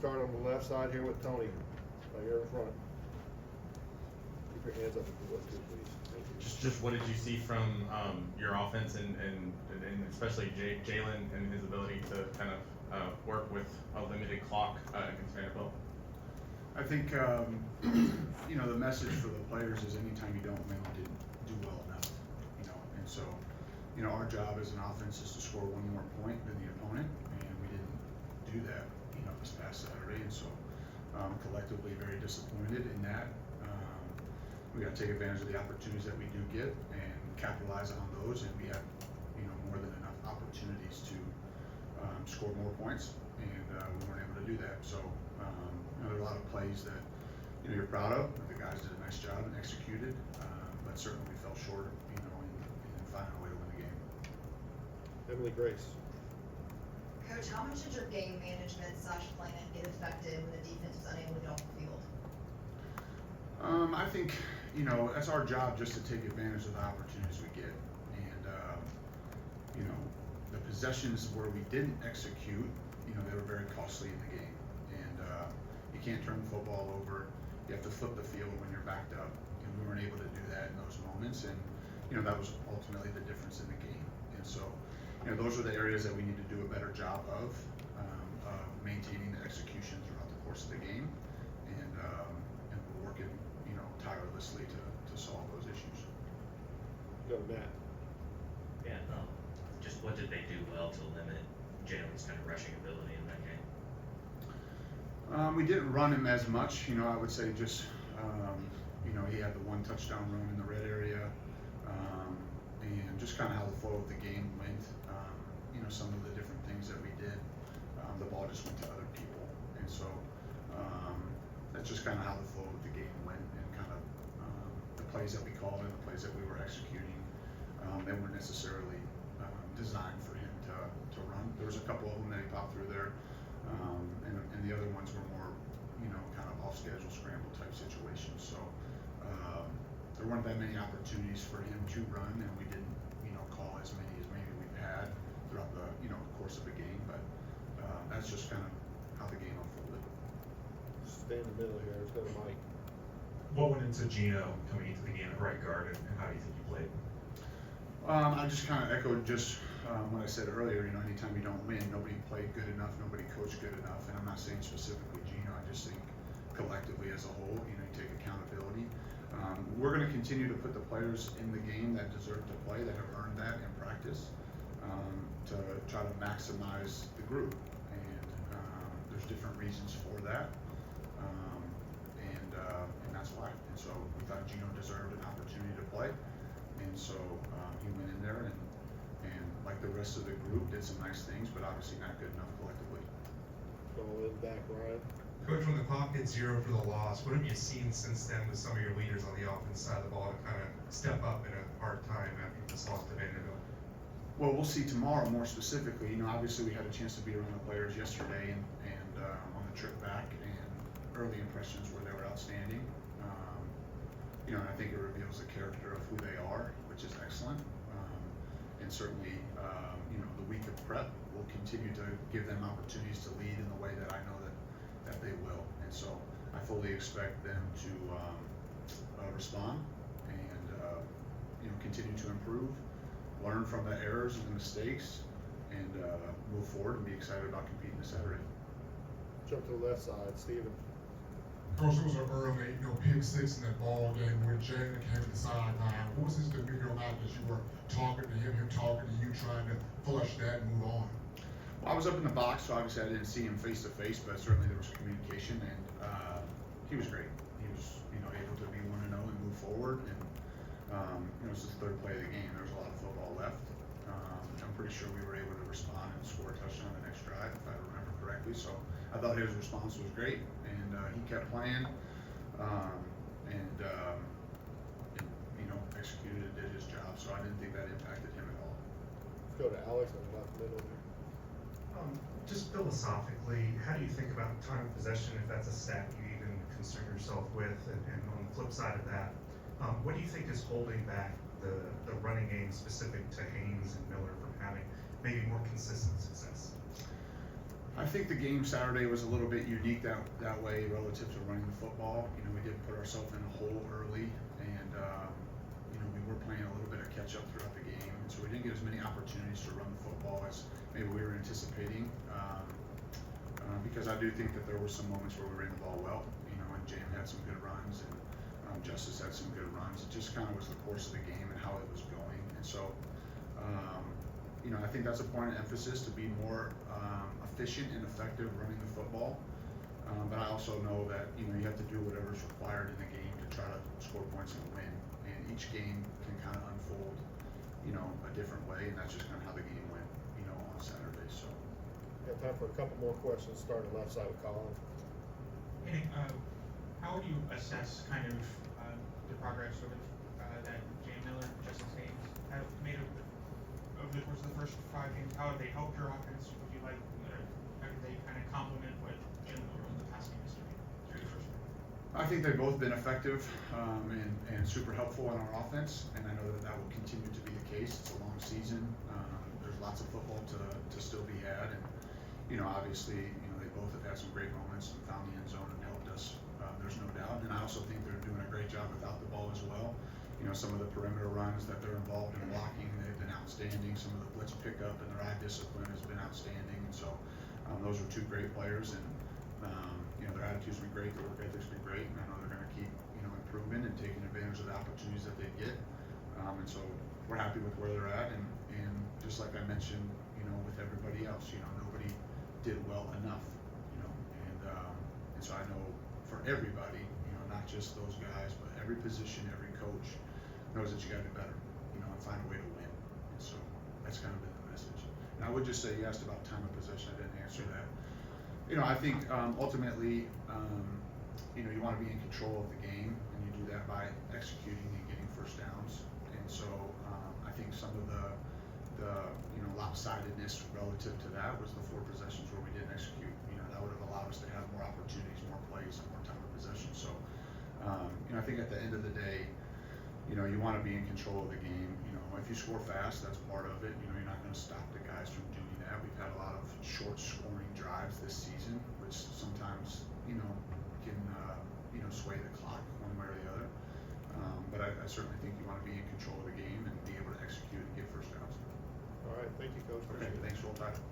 start on the left side here with Tony, right here in front. Keep your hands up if you would, too, please. Thank you. Just what did you see from your offense and especially Jalen and his ability to kind of work with a limited clock against Vanderbilt? I think you know, the message for the players is anytime you don't win, you didn't do well enough. You know, and so you know, our job as an offense is to score one more point than the opponent, and we didn't do that. You know, this past Saturday, and so collectively very disappointed in that. We got to take advantage of the opportunities that we do get and capitalize on those, and we have, you know, more than enough opportunities to score more points, and we weren't able to do that. So you know, there are a lot of plays that you know you're proud of. The guys did a nice job and executed, but certainly we fell short, you know, in finding a way to win the game. Emily Grace. Coach, how much did your game management / planning get affected when the defense was unable to get off the field? I think, you know, that's our job, just to take advantage of the opportunities we get. And, you know, the possessions where we didn't execute, you know, they were very costly in the game. And you can't turn the football over. You have to flip the field when you're backed up. And we weren't able to do that in those moments. And, you know, that was ultimately the difference in the game. And so, you know, those are the areas that we need to do a better job of maintaining the execution throughout the course of the game. And we're working, you know, tirelessly to solve those issues. Go to Matt. Yeah, just what did they do well to limit Jalen's kind of rushing ability in that game? We didn't run him as much, you know. I would say just, you know, he had the one touchdown run in the red area, and just kind of how the flow of the game went. You know, some of the different things that we did, the ball just went to other people, and so that's just kind of how the flow of the game went, and kind of the plays that we called and the plays that we were executing, they weren't necessarily designed for him to run. There was a couple of them that he popped through there, and the other ones were more, you know, kind of off schedule scramble type situations. So there weren't that many opportunities for him to run, and we didn't, you know, call as many as maybe we've had throughout the, you know, course of the game. But that's just kind of how the game unfolded. Stay in the middle here. Let's go to Mike. What went into Gino coming into the game at right guard, and how do you think he played? I just kind of echoed just what I said earlier. You know, anytime you don't win, nobody played good enough, nobody coached good enough, and I'm not saying specifically Gino. I just think collectively as a whole, you know, you take accountability. We're going to continue to put the players in the game that deserve to play, that have earned that in practice, to try to maximize the group. And there's different reasons for that, and that's why. And so we thought Gino deserved an opportunity to play, and so he went in there and like the rest of the group did some nice things, but obviously not good enough collectively. Go back, Ryan. Coach, when the clock hit 0 for the loss, what have you seen since then with some of your leaders on the offense side of the ball to kind of step up in a hard time after this loss to Vanderbilt? Well, we'll see tomorrow more specifically. You know, obviously we had a chance to be around the players yesterday and on the trip back, and early impressions were they were outstanding. You know, and I think it reveals the character of who they are, which is excellent. And certainly, you know, the week of prep will continue to give them opportunities to lead in the way that I know that they will. And so I fully expect them to respond and you know, continue to improve, learn from the errors and the mistakes, and move forward and be excited about competing this Saturday. Jump to the left side, Steven. Coach, it was an early, you know, pick six in that ball game when Jalen came to the sideline. What was his demeanor like as you were talking to him talking to you, trying to flush that and move on? Well, I was up in the box, so obviously I didn't see him face to face, but certainly there was communication, and he was great. He was, you know, able to be 1-0 and move forward, and you know, it was the third play of the game. There was a lot of football left. I'm pretty sure we were able to respond and score a touchdown the next drive, if I remember correctly. So I thought his response was great, and he kept playing, and you know, executed and did his job. So I didn't think that impacted him at all. Let's go to Alex on the left middle here. Just philosophically, how do you think about time of possession, if that's a stat you even concern yourself with? And on the flip side of that, what do you think is holding back the running game specific to Haynes and Miller from having maybe more consistent success? I think the game Saturday was a little bit unique that way relative to running the football. You know, we did put ourselves in a hole early, and you know, we were playing a little bit of catch up throughout the game, and so we didn't get as many opportunities to run the football as maybe we were anticipating. Because I do think that there were some moments where we ran the ball well. You know, and Jam had some good runs, and Justice had some good runs. It just kind of was the course of the game and how it was going, and so. You know, I think that's a point of emphasis to be more efficient and effective running the football. But I also know that, you know, you have to do whatever is required in the game to try to score points and win. And each game can kind of unfold, you know, a different way, and that's just kind of how the game went, you know, on Saturday. So. Got time for a couple more questions, starting left side of Colin. Nick, how would you assess kind of the progress sort of that Jay Miller and Justice Haynes have made over the course of the first 5 games? How have they helped your offense? Would you like, how do they kind of complement what Jay Miller in the past game yesterday through the first game? I think they've both been effective and super helpful in our offense, and I know that will continue to be the case. It's a long season. There's lots of football to still be had, and you know, obviously, you know, they both have had some great moments and found the end zone and helped us. There's no doubt, and I also think they're doing a great job without the ball as well. You know, some of the perimeter runs that they're involved in blocking, they've been outstanding. Some of the blitz pickup and their eye discipline has been outstanding, and so those are two great players, and you know, their attitudes have been great, their work ethic's been great, and I know they're going to keep, you know, improving and taking advantage of the opportunities that they get. And so we're happy with where they're at, and just like I mentioned, you know, with everybody else, you know, nobody did well enough, you know, and so I know for everybody, you know, not just those guys, but every position, every coach knows that you got to be better, you know, and find a way to win. And so that's kind of been the message. And I would just say, you asked about time of possession. I didn't answer that. You know, I think ultimately, you know, you want to be in control of the game, and you do that by executing and getting first downs. And so I think some of the you know, lopsidedness relative to that was the 4 possessions where we didn't execute. You know, that would have allowed us to have more opportunities, more plays, and more time of possession. So you know, I think at the end of the day, you know, you want to be in control of the game. You know, if you score fast, that's part of it. You know, you're not going to stop the guys from doing that. We've had a lot of short scoring drives this season, which sometimes, you know, can, you know, sway the clock one way or the other. But I certainly think you want to be in control of the game and be able to execute and get first downs. All right, thank you, Coach. Okay, thanks for all time.